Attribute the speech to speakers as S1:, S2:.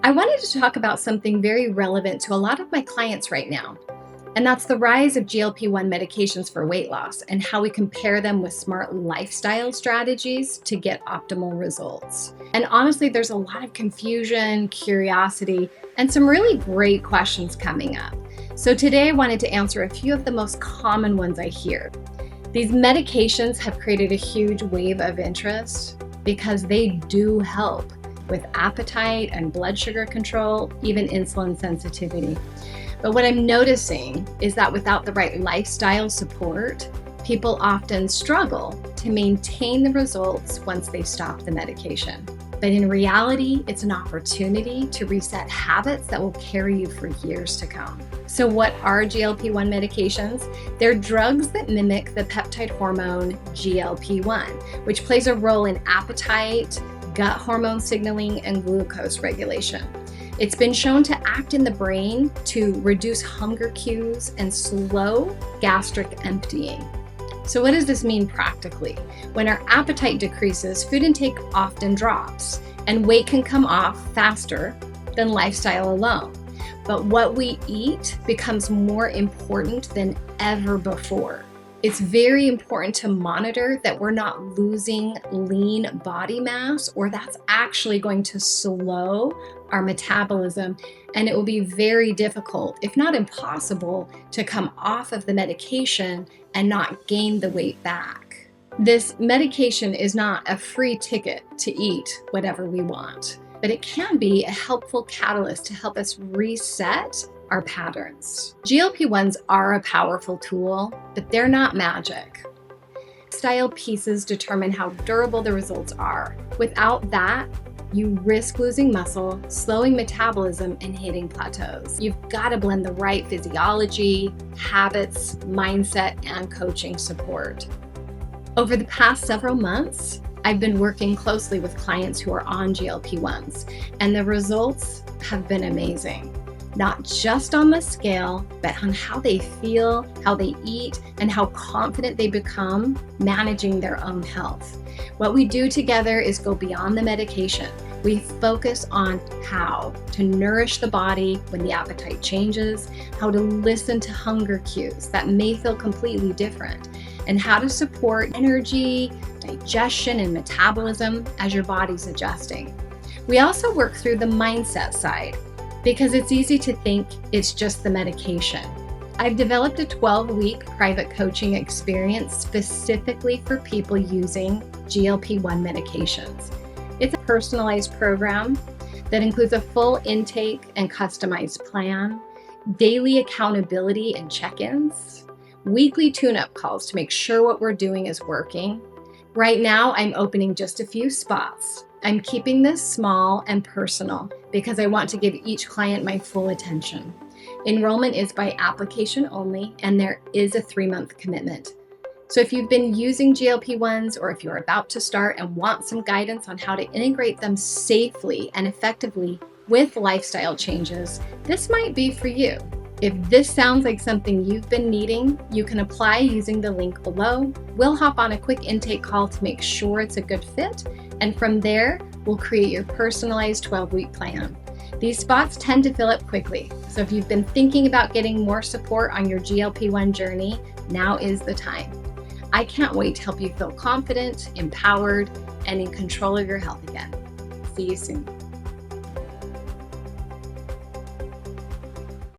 S1: I wanted to talk about something very relevant to a lot of my clients right now, and that's the rise of GLP-1 medications for weight loss and how we compare them with smart lifestyle strategies to get optimal results. And honestly, there's a lot of confusion, curiosity, and some really great questions coming up. So today I wanted to answer a few of the most common ones I hear. These medications have created a huge wave of interest because they do help with appetite and blood sugar control, even insulin sensitivity. But what I'm noticing is that without the right lifestyle support, people often struggle to maintain the results once they stop the medication. But in reality, it's an opportunity to reset habits that will carry you for years to come. So what are GLP-1 medications? They're drugs that mimic the peptide hormone GLP-1, which plays a role in appetite, gut hormone signaling, and glucose regulation. It's been shown to act in the brain to reduce hunger cues and slow gastric emptying. So what does this mean practically? When our appetite decreases, food intake often drops, and weight can come off faster than lifestyle alone. But what we eat becomes more important than ever before. It's very important to monitor that we're not losing lean body mass, or that's actually going to slow our metabolism, and it will be very difficult, if not impossible, to come off of the medication and not gain the weight back. This medication is not a free ticket to eat whatever we want, but it can be a helpful catalyst to help us reset our patterns. GLP-1s are a powerful tool, but they're not magic. Lifestyle pieces determine how durable the results are. Without that, you risk losing muscle, slowing metabolism, and hitting plateaus. You've got to blend the right physiology, habits, mindset, and coaching support. Over the past several months, I've been working closely with clients who are on GLP-1s, and the results have been amazing. Not just on the scale, but on how they feel, how they eat, and how confident they become managing their own health. What we do together is go beyond the medication. We focus on how to nourish the body when the appetite changes, how to listen to hunger cues that may feel completely different, and how to support energy, digestion, and metabolism as your body's adjusting. We also work through the mindset side, because it's easy to think it's just the medication. I've developed a 12-week private coaching experience specifically for people using GLP-1 medications. It's a personalized program that includes a full intake and customized plan, daily accountability and check-ins, weekly tune-up calls to make sure what we're doing is working. Right now, I'm opening just a few spots. I'm keeping this small and personal because I want to give each client my full attention. Enrollment is by application only, and there is a 3-month commitment. So if you've been using GLP-1s, or if you're about to start and want some guidance on how to integrate them safely and effectively with lifestyle changes, this might be for you. If this sounds like something you've been needing, you can apply using the link below. We'll hop on a quick intake call to make sure it's a good fit, and from there, we'll create your personalized 12-week plan. These spots tend to fill up quickly, so if you've been thinking about getting more support on your GLP-1 journey, now is the time. I can't wait to help you feel confident, empowered, and in control of your health again. See you soon.